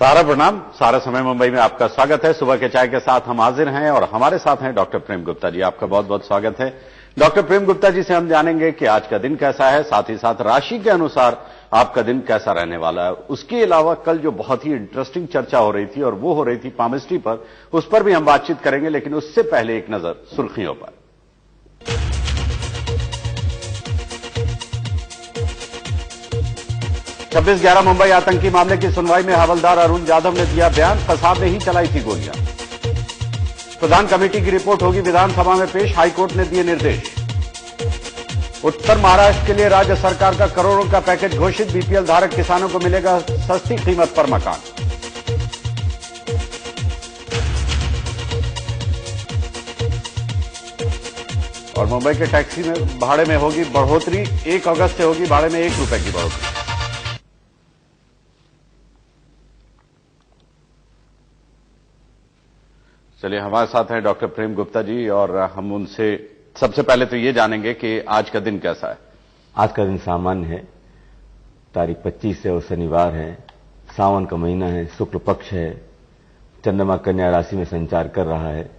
सारा प्रणाम। सारा समय मुंबई में आपका स्वागत है। सुबह के चाय के साथ हम हाजिर हैं और हमारे साथ हैं डॉक्टर प्रेम गुप्ता जी। आपका बहुत बहुत स्वागत है। डॉक्टर प्रेम गुप्ता जी से हम जानेंगे कि आज का दिन कैसा है, साथ ही साथ राशि के अनुसार आपका दिन कैसा रहने वाला है। उसके अलावा कल जो बहुत ही इंटरेस्टिंग चर्चा हो रही थी और वो हो रही थी पामिस्ट्री पर, उस पर भी हम बातचीत करेंगे, लेकिन उससे पहले एक नजर सुर्खियों पर। 26/11 मुंबई आतंकी मामले की सुनवाई में हवलदार अरुण जाधव ने दिया बयान, फसाद ने ही चलाई थी गोलियां। प्रधान कमेटी की रिपोर्ट होगी विधानसभा में पेश, हाईकोर्ट ने दिए निर्देश। उत्तर महाराष्ट्र के लिए राज्य सरकार का करोड़ों का पैकेज घोषित, बीपीएल धारक किसानों को मिलेगा सस्ती कीमत पर मकान। और मुंबई के टैक्सी में भाड़े में होगी बढ़ोतरी, 1 अगस्त से होगी भाड़े में 1 रुपए की बढ़ोतरी। चलिए, हमारे साथ हैं डॉक्टर प्रेम गुप्ता जी और हम उनसे सबसे पहले तो ये जानेंगे कि आज का दिन कैसा है। आज का दिन सामान्य है। तारीख 25 है और शनिवार है, सावन का महीना है, शुक्ल पक्ष है, चंद्रमा कन्या राशि में संचार कर रहा है।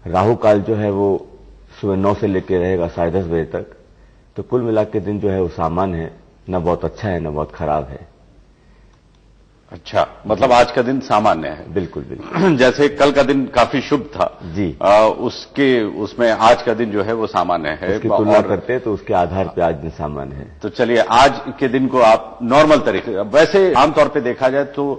राहु काल जो है वो सुबह 9 से लेकर रहेगा 10:30 बजे तक। तो कुल मिला के दिन जो है वो सामान्य है, न बहुत अच्छा है न बहुत खराब है। अच्छा, मतलब आज का दिन सामान्य है। बिल्कुल बिल्कुल। जैसे कल का दिन काफी शुभ था जी, उसमें आज का दिन जो है वो सामान्य है। उसकी तुलना करते हैं तो उसके आधार पे आज दिन सामान्य है। तो चलिए, आज के दिन को आप नॉर्मल तरीके, वैसे आमतौर पे देखा जाए तो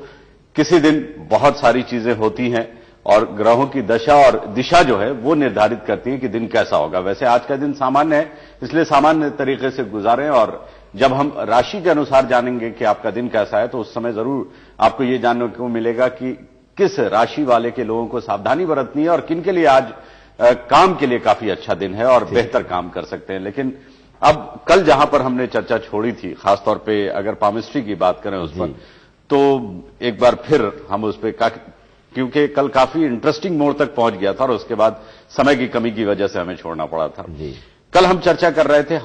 किसी दिन बहुत सारी चीजें होती हैं और ग्रहों की दशा और दिशा जो है वो निर्धारित करती है कि दिन कैसा होगा। वैसे आज का दिन सामान्य है, इसलिए सामान्य तरीके से गुजारें। और जब हम राशि के अनुसार जानेंगे कि आपका दिन कैसा है, तो उस समय जरूर आपको ये जानने को मिलेगा कि किस राशि वाले के लोगों को सावधानी बरतनी है और किन के लिए आज काम के लिए काफी अच्छा दिन है और बेहतर काम कर सकते हैं। लेकिन अब कल जहां पर हमने चर्चा छोड़ी थी, खासतौर पे अगर पामिस्ट्री की बात करें उस पर, तो एक बार फिर हम उस पर, क्योंकि कल काफी इंटरेस्टिंग मोड़ तक पहुंच गया था और उसके बाद समय की कमी की वजह से हमें छोड़ना पड़ा था। कल हम चर्चा कर रहे थे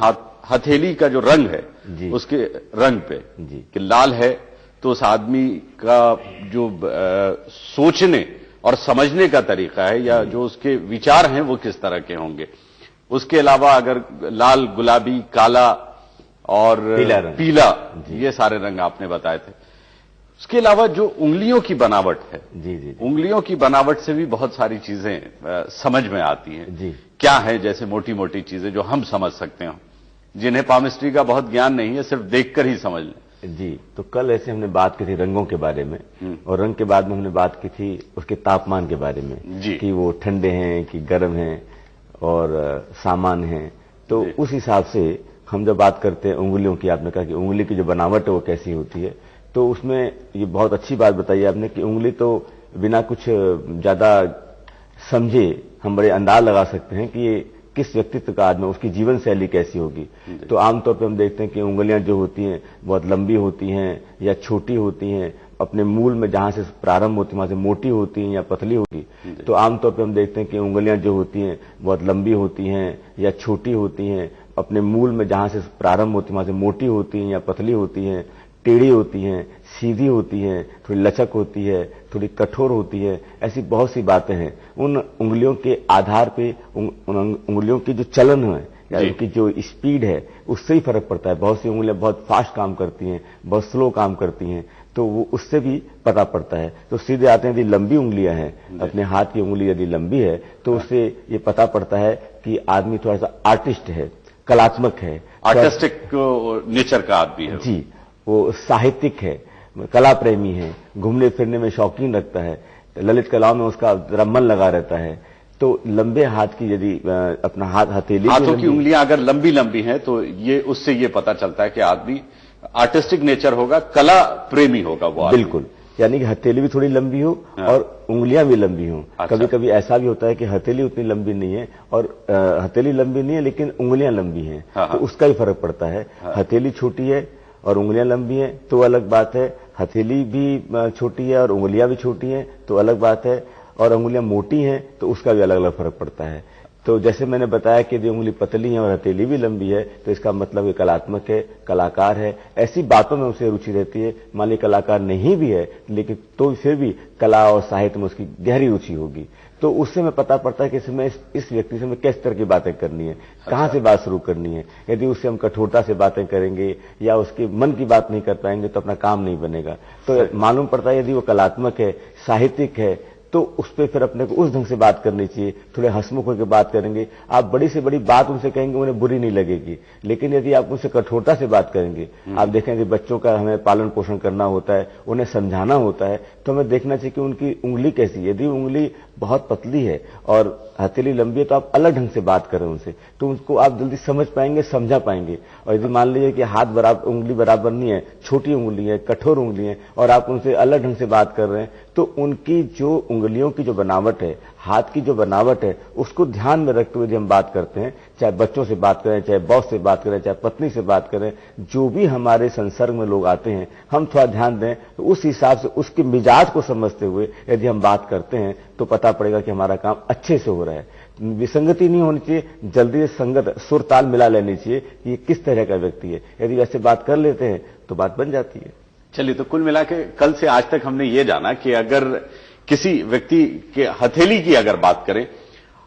हथेली का जो रंग है उसके रंग पे कि लाल है तो उस आदमी का जो सोचने और समझने का तरीका है या जो उसके विचार हैं वो किस तरह के होंगे। उसके अलावा अगर लाल, गुलाबी, काला और पीला ये सारे रंग आपने बताए थे। उसके अलावा जो उंगलियों की बनावट है, उंगलियों की बनावट से भी बहुत सारी चीजें समझ में आती हैं। क्या है, जैसे मोटी मोटी चीजें जो हम समझ सकते हो, जिन्हें पामिस्ट्री का बहुत ज्ञान नहीं है, सिर्फ देखकर ही समझ लें। जी, तो कल ऐसे हमने बात की थी रंगों के बारे में और रंग के बाद में हमने बात की थी उसके तापमान के बारे में कि वो ठंडे हैं कि गर्म हैं और सामान्य हैं। तो उस हिसाब से हम जब बात करते हैं उंगलियों की, आपने कहा कि उंगली की जो बनावट है वो कैसी होती है, तो उसमें ये बहुत अच्छी बात बताई आपने कि उंगली तो बिना कुछ ज्यादा समझे हम बड़े अंदाज लगा सकते हैं कि ये किस व्यक्तित्व का आदमी, उसकी जीवन शैली कैसी होगी। तो आमतौर पर हम देखते हैं कि उंगलियां जो होती हैं बहुत लंबी होती हैं या छोटी होती हैं, अपने मूल में जहां से प्रारंभ होती है वहां से मोटी होती हैं या पतली होती। तो आमतौर पर हम देखते हैं कि उंगलियां जो होती हैं बहुत लंबी होती हैं या छोटी होती हैं, अपने मूल में जहां से प्रारंभ होती है वहां से मोटी होती हैं या पतली होती हैं, टेढ़ी होती हैं, सीधी होती हैं, थोड़ी लचक होती है, थोड़ी कठोर होती है। ऐसी बहुत सी बातें हैं। उन उंगलियों के आधार पे उंगलियों की जो चलन है या उनकी जो स्पीड है उससे ही फर्क पड़ता है। बहुत सी उंगलियां बहुत फास्ट काम करती हैं, बहुत स्लो काम करती हैं, तो वो उससे भी पता पड़ता है। तो सीधे आते हैं, यदि लंबी उंगलियां हैं, अपने हाथ की उंगली यदि लंबी है तो उससे ये पता पड़ता है कि आदमी थोड़ा सा आर्टिस्ट है, कलात्मक है, आर्टिस्टिक नेचर का आदमी है। जी, वो साहित्यिक है, कला प्रेमी है, घूमने फिरने में शौकीन रखता है, ललित कलाओं में उसका जरा मन लगा रहता है। तो लंबे हाथ की यदि अपना हथेली, हाथों की उंगलियां अगर लंबी लंबी हैं तो ये उससे ये पता चलता है कि आदमी आर्टिस्टिक नेचर होगा, कला प्रेमी होगा वो आदमी। बिल्कुल, यानी कि हथेली भी थोड़ी लंबी हो और उंगलियां भी लंबी हो। कभी कभी ऐसा भी होता है कि हथेली उतनी लंबी नहीं है और हथेली लंबी नहीं है लेकिन उंगलियां लंबी हैं, तो उसका भी फर्क पड़ता है। हथेली छोटी है और उंगलियां लंबी हैं तो अलग बात है, हथेली भी छोटी है और उंगलियां भी छोटी हैं तो अलग बात है, और उंगलियां मोटी हैं तो उसका भी अलग अलग फर्क पड़ता है। तो जैसे मैंने बताया कि यदि उंगली पतली है और हथेली भी लंबी है तो इसका मतलब ये कलात्मक है, कलाकार है। ऐसी बातों में उसे रुचि रहती है। मान ली कलाकार नहीं भी है लेकिन तो फिर भी कला और साहित्य में उसकी गहरी रुचि होगी। तो उससे हमें पता पड़ता है कि इसमें इस व्यक्ति से हमें किस तरह की बातें करनी है, कहां से बात शुरू करनी है। यदि उससे हम कठोरता से बातें करेंगे या उसके मन की बात नहीं कर पाएंगे तो अपना काम नहीं बनेगा। तो मालूम पड़ता है यदि वो कलात्मक है, साहित्यिक है तो उस पर फिर अपने को उस ढंग से बात करनी चाहिए। थोड़े हंसमुख होकर बात करेंगे, आप बड़ी से बड़ी बात उनसे कहेंगे उन्हें बुरी नहीं लगेगी। लेकिन यदि आप उनसे कठोरता से बात करेंगे, आप देखेंगे बच्चों का हमें पालन पोषण करना होता है, उन्हें समझाना होता है, तो हमें देखना चाहिए कि उनकी उंगली कैसी है। यदि उंगली बहुत पतली है और हथेली लंबी है तो आप अलग ढंग से बात करें उनसे, तो उनको आप जल्दी समझ पाएंगे, समझा पाएंगे। और यदि मान लीजिए कि हाथ बराबर, उंगली बराबर नहीं है, छोटी उंगली है, कठोर उंगली है और आप उनसे अलग ढंग से बात कर रहे हैं, तो उनकी जो उंगलियों की जो बनावट है, हाथ की जो बनावट है, उसको ध्यान में रखते हुए यदि हम बात करते हैं, चाहे बच्चों से बात करें, चाहे बॉस से बात करें, चाहे पत्नी से बात करें, जो भी हमारे संसर्ग में लोग आते हैं, हम थोड़ा ध्यान दें तो उस हिसाब से उसके मिजाज को समझते हुए यदि हम बात करते हैं तो पता पड़ेगा कि हमारा काम अच्छे से हो रहा है। विसंगति नहीं होनी चाहिए, जल्दी से संगत सुर ताल मिला लेनी चाहिए कि ये किस तरह का व्यक्ति है। यदि वैसे बात कर लेते हैं तो बात बन जाती है। चलिए, तो कुल मिला के कल से आज तक हमने ये जाना कि अगर किसी व्यक्ति के हथेली की अगर बात करें,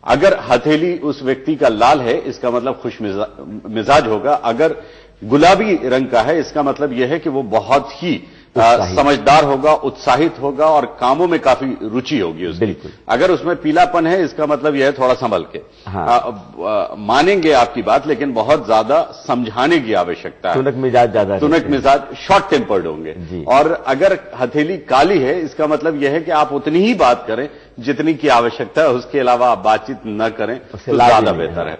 अगर हथेली उस व्यक्ति का लाल है इसका मतलब खुश मिजाज होगा, अगर गुलाबी रंग का है इसका मतलब यह है कि वो बहुत ही समझदार होगा, उत्साहित होगा और कामों में काफी रुचि होगी उसकी। बिल्कुल। अगर उसमें पीलापन है इसका मतलब यह है थोड़ा संभल के। हाँ। मानेंगे आपकी बात, लेकिन बहुत ज्यादा समझाने की आवश्यकता है। तुनक मिजाज ज्यादा, तुनक मिजाज, शॉर्ट टेम्पर्ड होंगे। और अगर हथेली काली है इसका मतलब यह है कि आप उतनी ही बात करें जितनी की आवश्यकता है, उसके अलावा आप बातचीत न करें तो ज्यादा बेहतर है।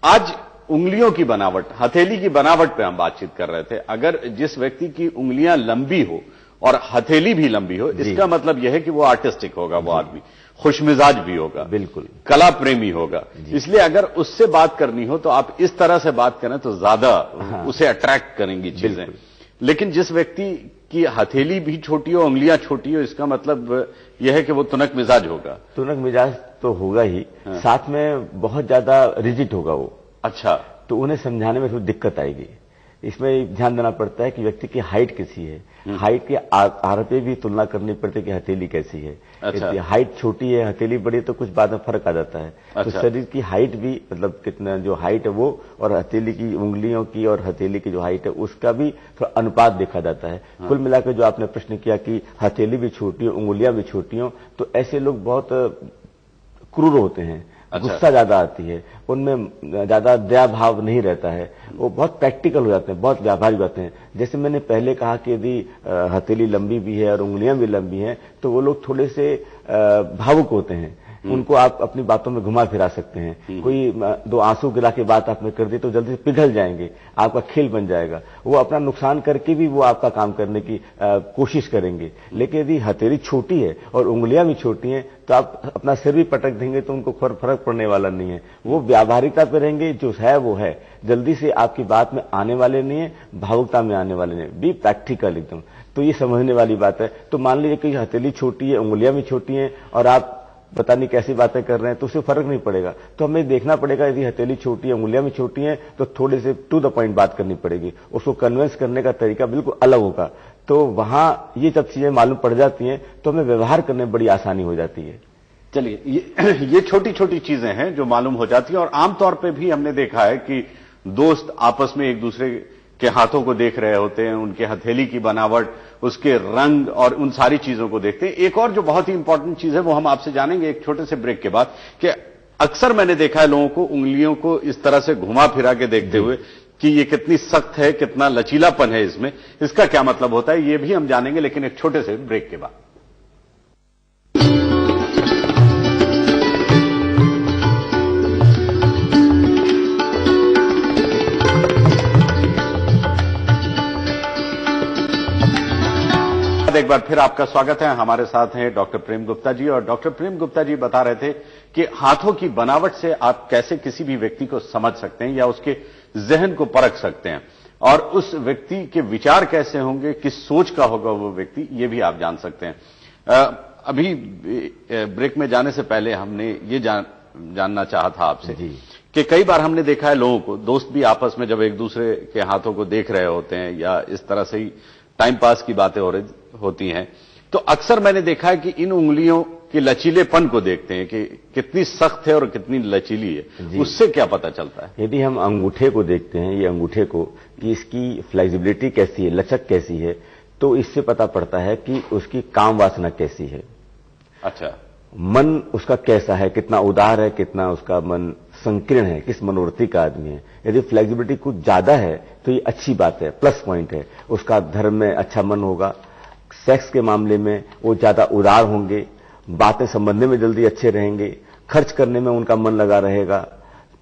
आज उंगलियों की बनावट, हथेली की बनावट पे हम बातचीत कर रहे थे। अगर जिस व्यक्ति की उंगलियां लंबी हो और हथेली भी लंबी हो, इसका मतलब यह है कि वो आर्टिस्टिक होगा, वो आदमी खुशमिजाज भी होगा, बिल्कुल कला प्रेमी होगा। इसलिए अगर उससे बात करनी हो तो आप इस तरह से बात करें तो ज्यादा उसे अट्रैक्ट करेंगी चीजें। लेकिन जिस व्यक्ति की हथेली भी छोटी हो, उंगलियां छोटी हो, इसका मतलब यह है कि वो तुनक मिजाज होगा। तुनक मिजाज तो होगा ही, साथ में बहुत ज्यादा रिजिड होगा वो। अच्छा। तो उन्हें समझाने में थोड़ी दिक्कत आएगी। इसमें ध्यान देना पड़ता है कि व्यक्ति की हाइट कैसी है, हाइट के आधार पे भी तुलना करनी पड़ती है कि हथेली कैसी है। अच्छा। हाइट छोटी है, हथेली बड़ी है तो कुछ बाद में फर्क आ जाता है। अच्छा। तो शरीर की हाइट भी, मतलब कितना जो हाइट है वो, और हथेली की, उंगलियों की और हथेली की जो हाइट है उसका भी थोड़ा अनुपात देखा जाता है। कुल मिलाकर जो आपने प्रश्न किया कि हथेली भी छोटी हो, उंगलियां भी छोटी हो, तो ऐसे लोग बहुत क्रूर होते हैं। अच्छा। गुस्सा ज्यादा आती है, उनमें ज्यादा दया भाव नहीं रहता है, वो बहुत प्रैक्टिकल हो जाते हैं, बहुत व्यावहारिक होते हैं। जैसे मैंने पहले कहा कि यदि हथेली लंबी भी है और उंगलियां भी लंबी हैं तो वो लोग थोड़े से भावुक होते हैं। उनको आप अपनी बातों में घुमा फिरा सकते हैं। कोई दो आंसू गिरा के बात आपने कर दी तो जल्दी से पिघल जाएंगे, आपका खेल बन जाएगा। वो अपना नुकसान करके भी वो आपका काम करने की कोशिश करेंगे। लेकिन यदि हथेली छोटी है और उंगलियां भी छोटी हैं तो आप अपना सिर भी पटक देंगे तो उनको फर्क पड़ने वाला नहीं है। वो व्यावहारिकता पे रहेंगे, जो है वो है, जल्दी से आपकी बात में आने वाले नहीं है, भावुकता में आने वाले नहीं। बी प्रैक्टिकल एकदम। तो ये समझने वाली बात है। तो मान लीजिए कि हथेली छोटी है, उंगलियां भी छोटी हैं और आप पता नहीं कैसी बातें कर रहे हैं तो उससे फर्क नहीं पड़ेगा। तो हमें देखना पड़ेगा यदि हथेली छोटी है, उंगलियां भी छोटी हैं तो थोड़े से टू द पॉइंट बात करनी पड़ेगी। उसको कन्विंस करने का तरीका बिल्कुल अलग होगा। तो वहां ये जब चीजें मालूम पड़ जाती हैं तो हमें व्यवहार करने में बड़ी आसानी हो जाती है। चलिए, ये छोटी छोटी चीजें हैं जो मालूम हो जाती हैं। और आमतौर पर भी हमने देखा है कि दोस्त आपस में एक दूसरे के हाथों को देख रहे होते हैं, उनके हथेली की बनावट, उसके रंग और उन सारी चीजों को देखते हैं। एक और जो बहुत ही इंपॉर्टेंट चीज है वो हम आपसे जानेंगे एक छोटे से ब्रेक के बाद, कि अक्सर मैंने देखा है लोगों को उंगलियों को इस तरह से घुमा फिरा के देखते हुए कि ये कितनी सख्त है, कितना लचीलापन है इसमें, इसका क्या मतलब होता है ये भी हम जानेंगे, लेकिन एक छोटे से ब्रेक के बाद। एक बार फिर आपका स्वागत है। हमारे साथ हैं डॉक्टर प्रेम गुप्ता जी। और डॉक्टर प्रेम गुप्ता जी बता रहे थे कि हाथों की बनावट से आप कैसे किसी भी व्यक्ति को समझ सकते हैं या उसके जहन को परख सकते हैं, और उस व्यक्ति के विचार कैसे होंगे, किस सोच का होगा वो व्यक्ति, ये भी आप जान सकते हैं। अभी ब्रेक में जाने से पहले हमने ये जानना चाहा था आपसे कि कई बार हमने देखा है लोगों को, दोस्त भी आपस में जब एक दूसरे के हाथों को देख रहे होते हैं या इस तरह से ही टाइम पास की बातें होती हैं, तो अक्सर मैंने देखा है कि इन उंगलियों के लचीलेपन को देखते हैं कि कितनी सख्त है और कितनी लचीली है, उससे क्या पता चलता है? यदि हम अंगूठे को देखते हैं, ये अंगूठे को, कि इसकी फ्लेक्सिबिलिटी कैसी है, लचक कैसी है, तो इससे पता पड़ता है कि उसकी काम वासना कैसी है। अच्छा, मन उसका कैसा है, कितना उदार है, कितना उसका मन संकीर्ण है, किस मनोवृत्ति का आदमी है। यदि फ्लेक्सिबिलिटी कुछ ज्यादा है तो ये अच्छी बात है, प्लस पॉइंट है। उसका धर्म में अच्छा मन होगा, सेक्स के मामले में वो ज्यादा उदार होंगे, बातें समझने में जल्दी अच्छे रहेंगे, खर्च करने में उनका मन लगा रहेगा,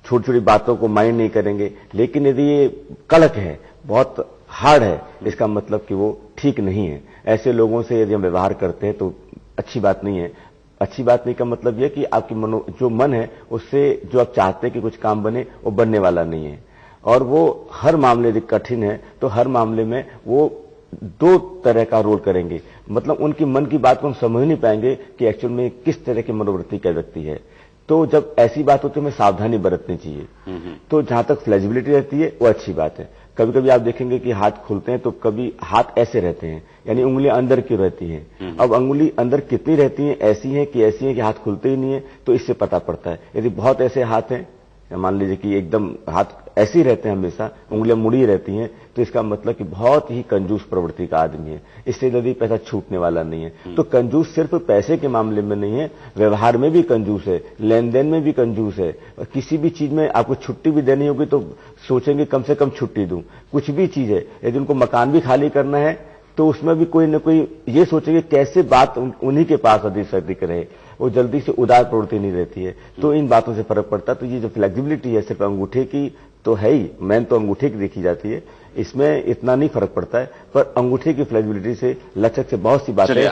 छोटी छोटी बातों को माइंड नहीं करेंगे। लेकिन यदि ये कड़क है, बहुत हार्ड है, इसका मतलब कि वो ठीक नहीं है। ऐसे लोगों से यदि हम व्यवहार करते हैं तो अच्छी बात नहीं है। अच्छी बात नहीं का मतलब यह कि आपकी जो मन है उससे जो आप चाहते हैं कि कुछ काम बने, वो बनने वाला नहीं है। और वो हर मामले यदि कठिन है तो हर मामले में वो दो तरह का रोल करेंगे, मतलब उनकी मन की बात को हम समझ नहीं पाएंगे कि एक्चुअल में किस तरह की मनोवृत्ति का व्यक्ति है। तो जब ऐसी बात होती है हमें सावधानी बरतनी चाहिए। तो जहां तक फ्लेक्सिबिलिटी रहती है वो अच्छी बात है। कभी कभी आप देखेंगे कि हाथ खुलते हैं तो कभी हाथ ऐसे रहते हैं, यानी उंगलियां अंदर की रहती हैं। अब अंगुली अंदर कितनी रहती हैं, ऐसी हैं कि हाथ खुलते ही नहीं है, तो इससे पता पड़ता है। यदि बहुत ऐसे हाथ हैं, मान लीजिए कि एकदम हाथ ऐसे ही रहते हैं, हमेशा उंगलियां मुड़ी रहती हैं, तो इसका मतलब कि बहुत ही कंजूस प्रवृत्ति का आदमी है। इससे यदि पैसा छूटने वाला नहीं है। तो कंजूस सिर्फ पैसे के मामले में नहीं है, व्यवहार में भी कंजूस है, लेन देन में भी कंजूस है। किसी भी चीज में आपको छुट्टी भी देनी होगी तो सोचेंगे कम से कम छुट्टी दूं। कुछ भी चीज है, यदि उनको मकान भी खाली करना है तो उसमें भी कोई न कोई ये सोचेंगे कैसे बात उन्हीं के पास अधिक से अधिक रहे। वो जल्दी से उदार प्रवृत्ति नहीं रहती है। तो इन बातों से फर्क पड़ता है। तो ये जो फ्लेक्सिबिलिटी है सिर्फ अंगूठे की तो है ही, मैन तो अंगूठे की देखी जाती है, इसमें इतना नहीं फर्क पड़ता है। पर अंगूठे की फ्लेक्सिबिलिटी से, लचक से बहुत सी बातें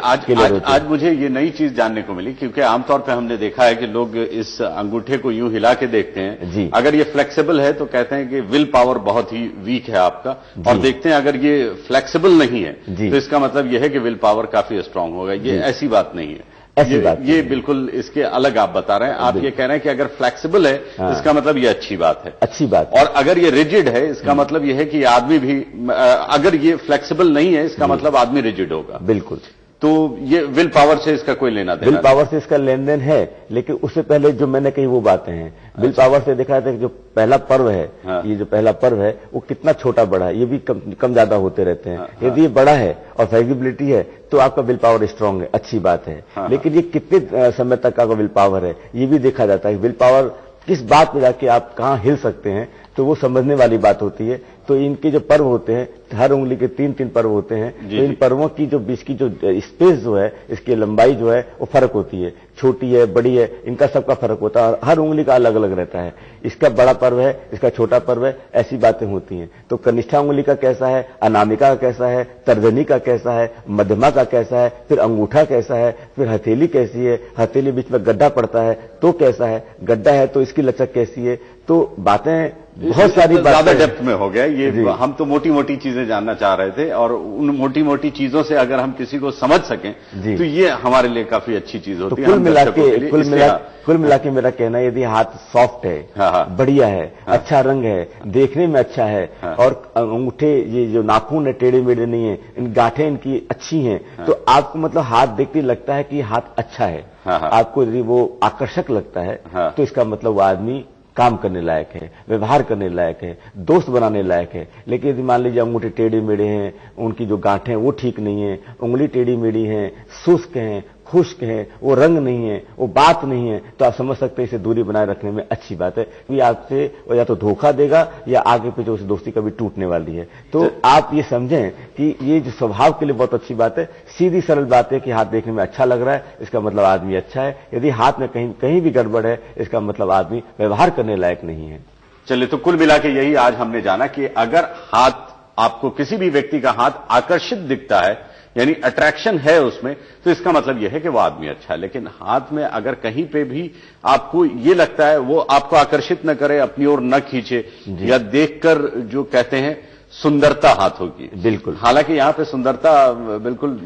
आज मुझे ये नई चीज जानने को मिली, क्योंकि आमतौर पे हमने देखा है कि लोग इस अंगूठे को यूं हिला के देखते हैं। अगर ये फ्लेक्सिबल है तो कहते हैं कि विल पावर बहुत ही वीक है आपका, और देखते हैं अगर ये फ्लेक्सिबल नहीं है तो इसका मतलब यह है कि विल पावर काफी स्ट्रांग होगा। ये ऐसी बात नहीं है, ये बिल्कुल इसके अलग आप बता रहे हैं। आप ये कह रहे हैं कि अगर फ्लेक्सिबल है इसका मतलब ये अच्छी बात है, अच्छी बात। और अगर ये रिजिड है इसका मतलब ये है कि आदमी भी, अगर ये फ्लेक्सिबल नहीं है इसका मतलब आदमी रिजिड होगा। बिल्कुल। तो ये विल पावर से इसका कोई लेना देना, विल पावर से इसका लेन देन है, लेकिन उससे पहले जो मैंने कही वो बातें हैं। विल पावर से देखा जाता है कि जो पहला पर्व है, ये जो पहला पर्व है वो कितना छोटा बड़ा है, ये भी कम ज्यादा होते रहते हैं। यदि ये बड़ा है और फ्लेक्सिबिलिटी है तो आपका विल पावर स्ट्रांग है, अच्छी बात है। लेकिन ये कितने समय तक का विल पावर है ये भी देखा जाता है। विल पावर किस बात में जाके आप कहां हिल सकते हैं, तो वो समझने वाली बात होती है। तो इनके जो पर्व होते हैं, हर उंगली के 3-3 पर्व होते हैं। तो इन पर्वों की जो बीच की जो स्पेस जो है, इसकी लंबाई जो है वो फर्क होती है, छोटी है, बड़ी है, इनका सबका फर्क होता है। और हर उंगली का अलग अलग रहता है, इसका बड़ा पर्व है, इसका छोटा पर्व है, ऐसी बातें होती हैं। तो कनिष्ठा उंगली का कैसा है, अनामिका का कैसा है, तर्जनी का कैसा है, मध्यमा का कैसा है, फिर अंगूठा कैसा है, फिर हथेली कैसी है, हथेली बीच में गड्ढा पड़ता है तो कैसा है, गड्ढा है तो इसकी लचक कैसी है। तो बातें बहुत सारी बातें ज्यादा डेप्थ में हो गया ये। हम तो मोटी मोटी चीजें जानना चाह रहे थे, और उन मोटी मोटी चीजों से अगर हम किसी को समझ सकें तो ये हमारे लिए काफी अच्छी चीज होती है। कुल मिला के मेरा कहना है, यदि हाथ सॉफ्ट है, बढ़िया है, अच्छा रंग है, देखने में अच्छा है, और अंगूठे ये जो नाखून है टेढ़े मेढ़े नहीं है, इन गांठें इनकी अच्छी हैं, तो आपको मतलब हाथ देखते लगता है कि हाथ अच्छा है। आपको यदि वो आकर्षक लगता है तो इसका मतलब वो आदमी काम करने लायक है, व्यवहार करने लायक है, दोस्त बनाने लायक है। लेकिन यदि मान लीजिए अंगूठे टेढ़े मेढ़े हैं, उनकी जो गांठें हैं वो ठीक नहीं है, उंगली टेढ़ी मेढ़ी है, शुष्क हैं, खुश्क है, वो रंग नहीं है, वो बात नहीं है, तो आप समझ सकते हैं इसे दूरी बनाए रखने में अच्छी बात है। ये आपसे या तो धोखा देगा या आगे पीछे उस दोस्ती कभी टूटने वाली है। तो आप ये समझें कि ये जो स्वभाव के लिए बहुत अच्छी बात है, सीधी सरल बात है कि हाथ देखने में अच्छा लग रहा है, इसका मतलब आदमी अच्छा है। यदि हाथ में कहीं भी गड़बड़ है, इसका मतलब आदमी व्यवहार करने लायक नहीं है। चलिए, तो कुल मिला के यही आज हमने जाना कि अगर हाथ, आपको किसी भी व्यक्ति का हाथ आकर्षित दिखता है, यानी अट्रैक्शन है उसमें, तो इसका मतलब यह है कि वो आदमी अच्छा है। लेकिन हाथ में अगर कहीं पे भी आपको ये लगता है वो आपको आकर्षित न करे, अपनी ओर न खींचे, या देखकर जो कहते हैं सुंदरता हाथों की। बिल्कुल। हालांकि यहाँ पे सुंदरता बिल्कुल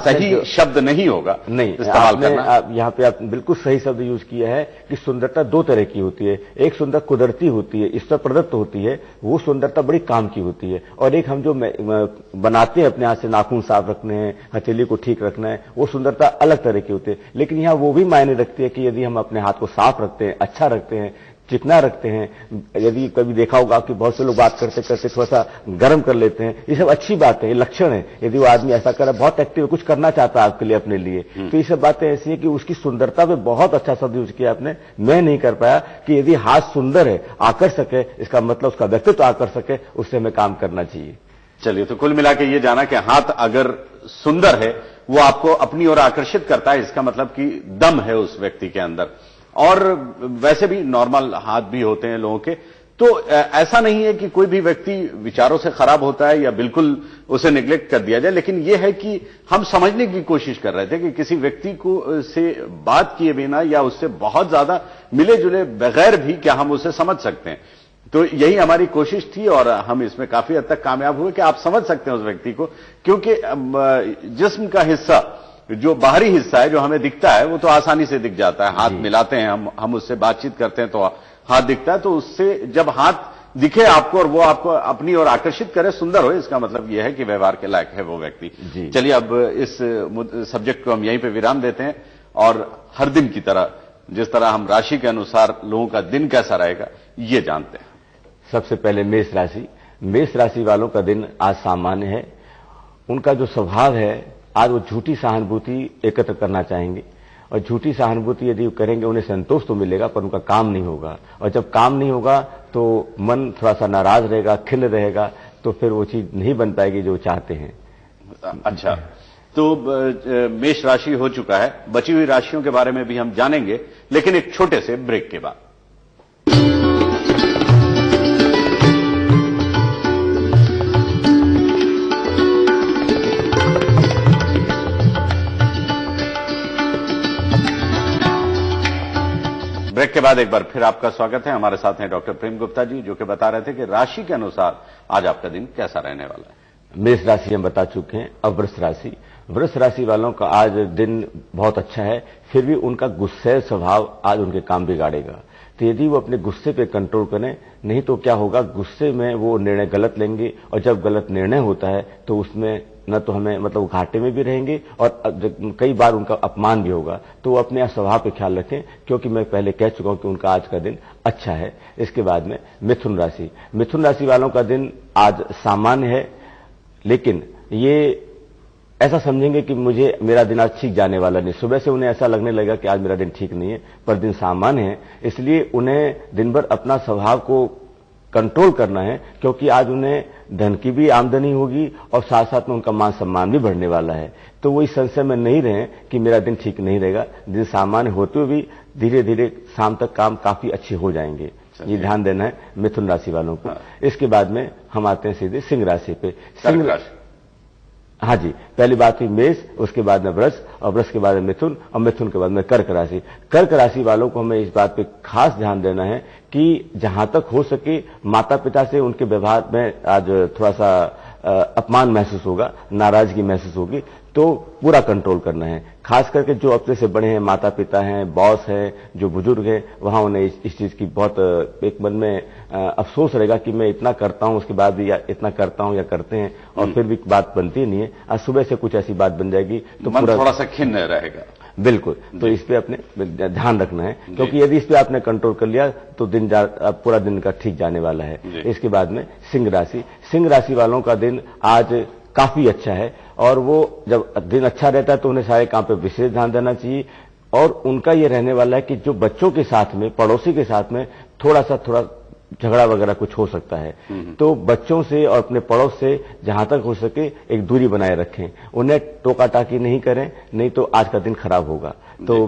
सही शब्द नहीं होगा नहीं इस्तेमाल करना। यहाँ पे आप बिल्कुल सही शब्द यूज किया है कि सुंदरता दो तरह की होती है। एक सुंदर कुदरती होती है, ईश्वर प्रदत्त होती है, वो सुंदरता बड़ी काम की होती है। और एक हम जो बनाते हैं अपने हाथ से, नाखून साफ रखने हैं, हथेली को ठीक रखना है, वो सुंदरता अलग तरह की होती है। लेकिन यहाँ वो भी मायने रखती है कि यदि हम अपने हाथ को साफ रखते हैं, अच्छा रखते हैं, चिकना रखते हैं, यदि कभी देखा होगा कि बहुत से लोग बात करते करते थोड़ा सा गर्म कर लेते हैं, ये सब अच्छी बात है, ये लक्षण है। यदि वो आदमी ऐसा कर रहा है, बहुत एक्टिव है, कुछ करना चाहता है आपके लिए, अपने लिए, तो ये सब बातें ऐसी है कि उसकी सुंदरता पे बहुत अच्छा शब्द यूज किया आपने। मैं नहीं कर पाया कि यदि हाथ सुंदर है, आकर्षक है, इसका मतलब उसका व्यक्तित्व आकर्षक है, उससे हमें काम करना चाहिए। चलिए, तो कुल मिला के ये जाना कि हाथ अगर सुंदर है, वो आपको अपनी ओर आकर्षित करता है, इसका मतलब कि दम है उस व्यक्ति के अंदर। और वैसे भी नॉर्मल हाथ भी होते हैं लोगों के, तो ऐसा नहीं है कि कोई भी व्यक्ति विचारों से खराब होता है या बिल्कुल उसे निग्लेक्ट कर दिया जाए। लेकिन यह है कि हम समझने की कोशिश कर रहे थे कि किसी व्यक्ति को से बात किए बिना या उससे बहुत ज्यादा मिले जुले बगैर भी क्या हम उसे समझ सकते हैं। तो यही हमारी कोशिश थी और हम इसमें काफी हद तक कामयाब हुए कि आप समझ सकते हैं उस व्यक्ति को, क्योंकि जिस्म का हिस्सा, जो बाहरी हिस्सा है, जो हमें दिखता है, वो तो आसानी से दिख जाता है। हाथ मिलाते हैं हम उससे बातचीत करते हैं तो हाथ दिखता है। तो उससे जब हाथ दिखे आपको और वो आपको अपनी ओर आकर्षित करे, सुंदर हो, इसका मतलब यह है कि व्यवहार के लायक है वो व्यक्ति। चलिए, अब इस सब्जेक्ट को हम यहीं पे विराम देते हैं और हर दिन की तरह जिस तरह हम राशि के अनुसार लोगों का दिन कैसा रहेगा ये जानते हैं। सबसे पहले मेष राशि। मेष राशि वालों का दिन आज सामान्य है। उनका जो स्वभाव है, आज वो झूठी सहानुभूति एकत्र करना चाहेंगे, और झूठी सहानुभूति यदि करेंगे उन्हें संतोष तो मिलेगा, पर उनका काम नहीं होगा। और जब काम नहीं होगा तो मन थोड़ा सा नाराज रहेगा, खिन्न रहेगा, तो फिर वो चीज नहीं बन पाएगी जो चाहते हैं। अच्छा, तो मेष राशि हो चुका है, बची हुई राशियों के बारे में भी हम जानेंगे, लेकिन एक छोटे से ब्रेक के बाद। ब्रेक के बाद एक बार फिर आपका स्वागत है। हमारे साथ हैं डॉक्टर प्रेम गुप्ता जी, जो कि बता रहे थे कि राशि के अनुसार आज आपका दिन कैसा रहने वाला है। मेष राशि हम बता चुके हैं। अब वृष राशि। वृष राशि वालों का आज दिन बहुत अच्छा है, फिर भी उनका गुस्से स्वभाव आज उनके काम बिगाड़ेगा। तो यदि वो अपने गुस्से पे कंट्रोल करें, नहीं तो क्या होगा, गुस्से में वो निर्णय गलत लेंगे, और जब गलत निर्णय होता है तो उसमें न तो हमें मतलब घाटे में भी रहेंगे और कई बार उनका अपमान भी होगा। तो वो अपने स्वभाव पे ख्याल रखें, क्योंकि मैं पहले कह चुका हूं कि उनका आज का दिन अच्छा है। इसके बाद में मिथुन राशि। मिथुन राशि वालों का दिन आज सामान्य है, लेकिन ये ऐसा समझेंगे कि मेरा दिन आज ठीक जाने वाला नहीं। सुबह से उन्हें ऐसा लगने लगेगा कि आज मेरा दिन ठीक नहीं है, पर दिन सामान्य है। इसलिए उन्हें दिन भर अपना स्वभाव को कंट्रोल करना है, क्योंकि आज उन्हें धन की भी आमदनी होगी और साथ साथ में उनका मान सम्मान भी बढ़ने वाला है। तो वो इस संशय में नहीं रहे कि मेरा दिन ठीक नहीं रहेगा। दिन सामान्य होते हुए भी धीरे धीरे शाम तक काम काफी अच्छे हो जाएंगे। ये ध्यान देना है मिथुन राशि वालों को। इसके बाद में हम आते हैं सीधे सिंह राशि पे। सिंह राशि, हाँ जी, पहली बात हुई मेष, उसके बाद में वृष, और वृष के बाद में मिथुन, और मिथुन के बाद में कर्क राशि। कर्क राशि वालों को हमें इस बात पे खास ध्यान देना है कि जहां तक हो सके माता पिता से उनके व्यवहार में आज थोड़ा सा अपमान महसूस होगा, नाराजगी महसूस होगी, तो पूरा कंट्रोल करना है। खास करके जो अपने से बड़े हैं, माता पिता हैं, बॉस हैं, जो बुजुर्ग हैं, वहां उन्हें इस चीज की बहुत एक मन में अफसोस रहेगा कि मैं इतना करता हूं, उसके बाद भी इतना करता हूं या करते हैं और फिर भी बात बनती नहीं है। आज सुबह से कुछ ऐसी बात बन जाएगी तो पूरा थोड़ा सा खिन्न रहेगा। बिल्कुल, तो इस पे अपने ध्यान रखना है, क्योंकि यदि इस पे आपने कंट्रोल कर लिया तो पूरा दिन का ठीक जाने वाला है। इसके बाद में सिंह राशि। सिंह राशि वालों का दिन आज काफी अच्छा है, और वो जब दिन अच्छा रहता है तो उन्हें सारे काम पे विशेष ध्यान देना चाहिए। और उनका ये रहने वाला है कि जो बच्चों के साथ में, पड़ोसी के साथ में थोड़ा झगड़ा वगैरह कुछ हो सकता है, तो बच्चों से और अपने पड़ोस से जहां तक हो सके एक दूरी बनाए रखें। उन्हें टोका टाकी नहीं करें, नहीं तो आज का दिन खराब होगा। तो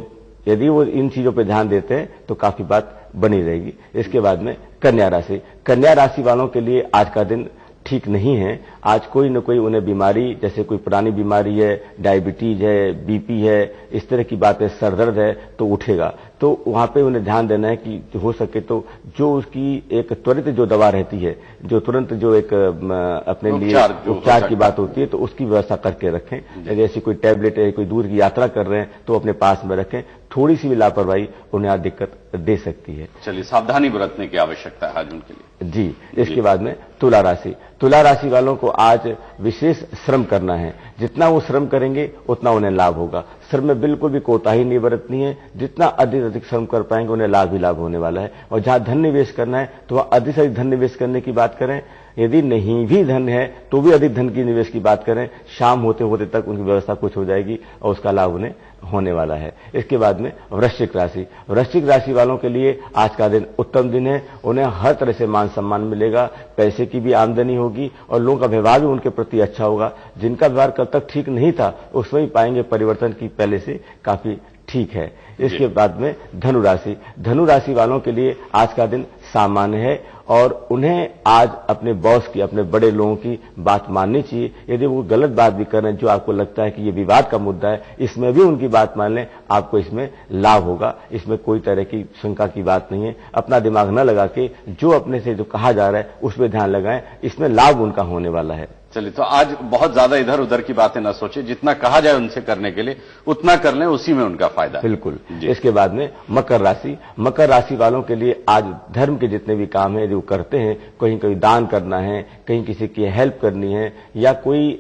यदि वो इन चीजों पे ध्यान देते हैं तो काफी बात बनी रहेगी। इसके बाद में कन्या राशि। कन्या राशि वालों के लिए आज का दिन ठीक नहीं है। आज कोई न कोई उन्हें बीमारी, जैसे कोई पुरानी बीमारी है, डायबिटीज है, बीपी है, इस तरह की बातें, सरदर्द है तो उठेगा। तो वहां पे उन्हें ध्यान देना है कि हो सके तो जो उसकी एक त्वरित जो दवा रहती है, जो तुरंत जो एक अपने लिए उपचार की बात होती है, तो उसकी व्यवस्था करके रखें। जैसे कोई टैबलेट है, कोई दूर की यात्रा कर रहे हैं तो अपने पास में रखें। थोड़ी सी भी लापरवाही उन्हें आज दिक्कत दे सकती है। चलिए, सावधानी बरतने की आवश्यकता है आज उनके लिए। जी। इसके बाद में तुला राशि। तुला राशि वालों को आज विशेष श्रम करना है। जितना वो श्रम करेंगे उतना उन्हें लाभ होगा। श्रम में बिल्कुल भी कोताही नहीं बरतनी है। जितना अधिक श्रम कर पाएंगे उन्हें लाभ ही लाभ होने वाला है। और जहां धन निवेश करना है तो वहां अधिक से अधिक धन निवेश करने की बात करें। यदि नहीं भी धन है तो भी अधिक धन की निवेश की बात करें। शाम होते होते तक उनकी व्यवस्था कुछ हो जाएगी और उसका लाभ उन्हें होने वाला है। इसके बाद में वृश्चिक राशि। वृश्चिक राशि वालों के लिए आज का दिन उत्तम दिन है। उन्हें हर तरह से मान सम्मान मिलेगा, पैसे की भी आमदनी होगी और लोगों का व्यवहार भी उनके प्रति अच्छा होगा। जिनका व्यवहार कल तक ठीक नहीं था उसमें भी पाएंगे परिवर्तन की पहले से काफी ठीक है। इसके बाद में धनु राशि। धनु राशि वालों के लिए आज का दिन सामान्य है और उन्हें आज अपने बॉस की, अपने बड़े लोगों की बात माननी चाहिए। यदि वो गलत बात भी कर रहे हैं, जो आपको लगता है कि ये विवाद का मुद्दा है, इसमें भी उनकी बात मान लें, आपको इसमें लाभ होगा। इसमें कोई तरह की शंका की बात नहीं है। अपना दिमाग न लगा के जो अपने से जो कहा जा रहा है उसमें ध्यान लगाएं, इसमें लाभ उनका होने वाला है। चलिए, तो आज बहुत ज्यादा इधर उधर की बातें ना सोचे, जितना कहा जाए उनसे करने के लिए उतना कर लें, उसी में उनका फायदा है। बिल्कुल। इसके बाद में मकर राशि। मकर राशि वालों के लिए आज धर्म के जितने भी काम है जो करते हैं, कहीं कहीं दान करना है, कहीं किसी की हेल्प करनी है, या कोई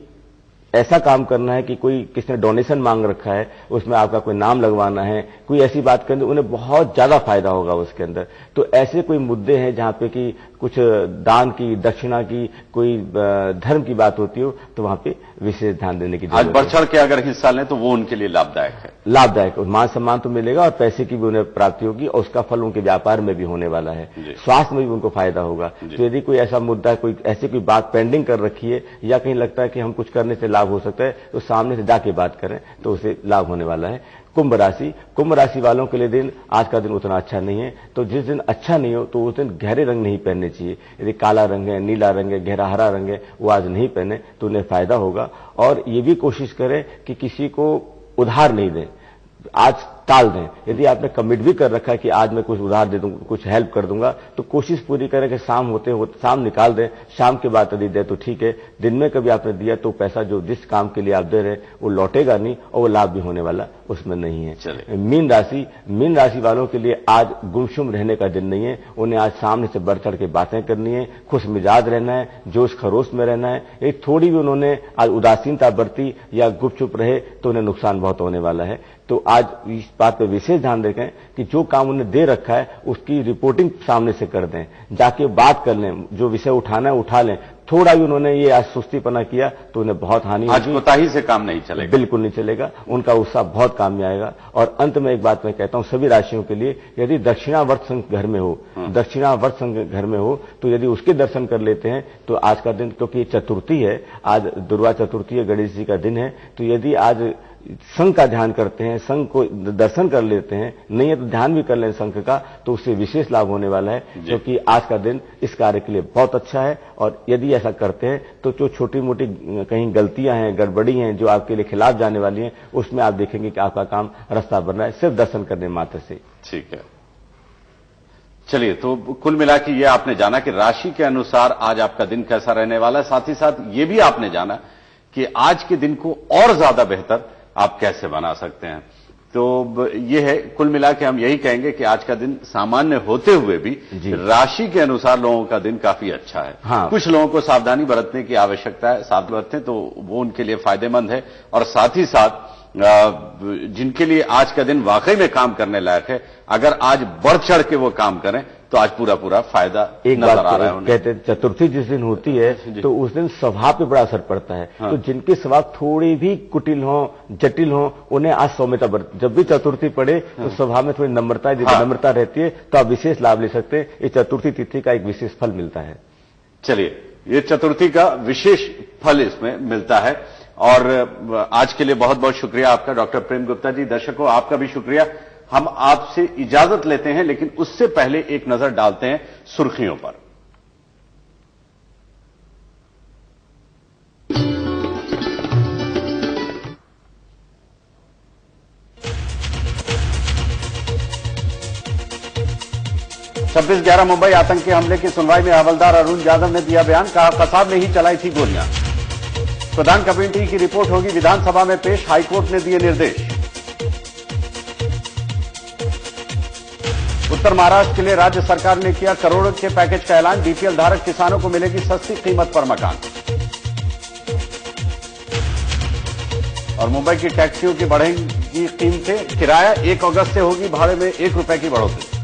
ऐसा काम करना है कि कोई किसी ने डोनेशन मांग रखा है उसमें आपका कोई नाम लगवाना है, कोई ऐसी बात करनी, उन्हें बहुत ज्यादा फायदा होगा उसके अंदर। तो ऐसे कोई मुद्दे हैं जहां पे कि कुछ दान की, दक्षिणा की, कोई धर्म की बात होती हो तो वहां पे विशेष ध्यान देने की जरूरत है। आज बढ़ चढ़ के अगर हिस्सा लें तो वो उनके लिए लाभदायक है। लाभदायक, मान सम्मान तो मिलेगा और पैसे की भी उन्हें प्राप्ति होगी और उसका फल उनके व्यापार में भी होने वाला है। स्वास्थ्य में भी उनको फायदा होगा। तो यदि कोई ऐसा मुद्दा, कोई ऐसी कोई बात पेंडिंग कर रखी है या कहीं लगता है कि हम कुछ करने से लाभ हो सकता है, तो सामने से जाके बात करें तो उसे लाभ होने वाला है। कुंभ राशि। कुंभ राशि वालों के लिए दिन, आज का दिन उतना अच्छा नहीं है। तो जिस दिन अच्छा नहीं हो तो उस दिन गहरे रंग नहीं पहनने चाहिए। यदि काला रंग है, नीला रंग है, गहरा हरा रंग है, वो आज नहीं पहने तो उन्हें फायदा होगा। और ये भी कोशिश करें कि किसी को उधार नहीं दें, आज टाल दें। यदि आपने कमिट भी कर रखा है कि आज मैं कुछ उधार दे दूंगा, कुछ हेल्प कर दूंगा, तो कोशिश पूरी करें कि शाम होते शाम निकाल दें। शाम के बाद यदि दे तो ठीक है, दिन में कभी आपने दिया तो पैसा जो जिस काम के लिए आप दे रहे हैं वो लौटेगा नहीं और वो लाभ भी होने वाला उसमें नहीं है। मीन राशि। मीन राशि वालों के लिए आज गुमसुम रहने का दिन नहीं है। उन्हें आज सामने से बढ़ चढ़ के बातें करनी है, खुश मिजाज रहना है, जोश खरोश में रहना है। एक थोड़ी भी उन्होंने आज उदासीनता बरती या गुपचुप रहे तो उन्हें नुकसान बहुत होने वाला है। तो आज इस बात पर विशेष ध्यान रखें कि जो काम उन्हें दे रखा है उसकी रिपोर्टिंग सामने से कर दें, जाके बात कर लें, जो विषय उठाना है उठा लें। थोड़ा भी उन्होंने ये आज सुस्तीपना किया तो उन्हें बहुत हानि होगी। आज कोताही से काम नहीं चलेगा, बिल्कुल नहीं चलेगा। उनका उत्साह बहुत काम में आएगा। और अंत में एक बात मैं कहता हूं सभी राशियों के लिए, यदि दक्षिणावर्त संघ घर में हो, दक्षिणावर्त संघ घर में हो तो यदि उसके दर्शन कर लेते हैं तो आज का दिन, क्योंकि चतुर्थी है, आज दुर्गा चतुर्थी है, गणेश जी का दिन है, तो यदि आज संघ का ध्यान करते हैं, संघ को दर्शन कर लेते हैं, नहीं है तो ध्यान भी कर लें संघ का, तो उससे विशेष लाभ होने वाला है। क्योंकि आज का दिन इस कार्य के लिए बहुत अच्छा है। और यदि ऐसा करते हैं तो जो छोटी मोटी कहीं गलतियां हैं, गड़बड़ी हैं जो आपके लिए खिलाफ जाने वाली हैं, उसमें आप देखेंगे कि आपका काम रास्ता बन रहा है सिर्फ दर्शन करने मात्र से। ठीक है। चलिए, तो कुल मिला के ये आपने जाना कि राशि के अनुसार आज आपका दिन कैसा रहने वाला है। साथ ही साथ ये भी आपने जाना कि आज के दिन को और ज्यादा बेहतर आप कैसे बना सकते हैं। तो ये है, कुल मिला के हम यही कहेंगे कि आज का दिन सामान्य होते हुए भी राशि के अनुसार लोगों का दिन काफी अच्छा है। हाँ। कुछ लोगों को सावधानी बरतने की आवश्यकता है, साथ बरतें तो वो उनके लिए फायदेमंद है। और साथ ही साथ जिनके लिए आज का दिन वाकई में काम करने लायक है, अगर आज बढ़ चढ़ के वो काम करें तो आज पूरा पूरा फायदा नजर आ रहा है। कहते हैं चतुर्थी जिस दिन होती है तो उस दिन स्वभाव पे बड़ा असर पड़ता है। हाँ। तो जिनके स्वभाव थोड़ी भी कुटिल हो, जटिल हो, उन्हें आज सौम्यता जब भी चतुर्थी पड़े तो स्वभाव में थोड़ी नम्रता, नम्रता रहती है, तो आप विशेष लाभ ले सकते हैं। इस चतुर्थी तिथि का एक विशेष फल मिलता है। चलिए, ये चतुर्थी का विशेष फल इसमें मिलता है। और आज के लिए बहुत बहुत शुक्रिया आपका डॉक्टर प्रेम गुप्ता जी। दर्शकों, आपका भी शुक्रिया। हम आपसे इजाजत लेते हैं, लेकिन उससे पहले एक नजर डालते हैं सुर्खियों पर। 26/11 मुंबई आतंकी हमले की सुनवाई में हवलदार अरुण यादव ने दिया बयान, कहा कसाब ने ही चलाई थी गोलियां। प्रधान कमेटी की रिपोर्ट होगी विधानसभा में पेश, हाईकोर्ट ने दिए निर्देश। उत्तर महाराष्ट्र के लिए राज्य सरकार ने किया करोड़ों के पैकेज का ऐलान, बीपीएल धारक किसानों को मिलेगी सस्ती कीमत पर मकान। और मुंबई की टैक्सियों की बढ़ेंगी कीमतें, किराया 1 अगस्त से होगी भाड़े में 1 रुपए की बढ़ोतरी।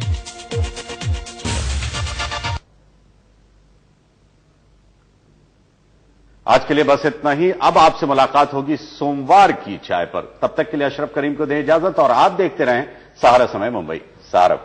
आज के लिए बस इतना ही। अब आपसे मुलाकात होगी सोमवार की चाय पर। तब तक के लिए अशरफ करीम को दें इजाजत और आप देखते रहें सहारा समय मुंबई। सहारा।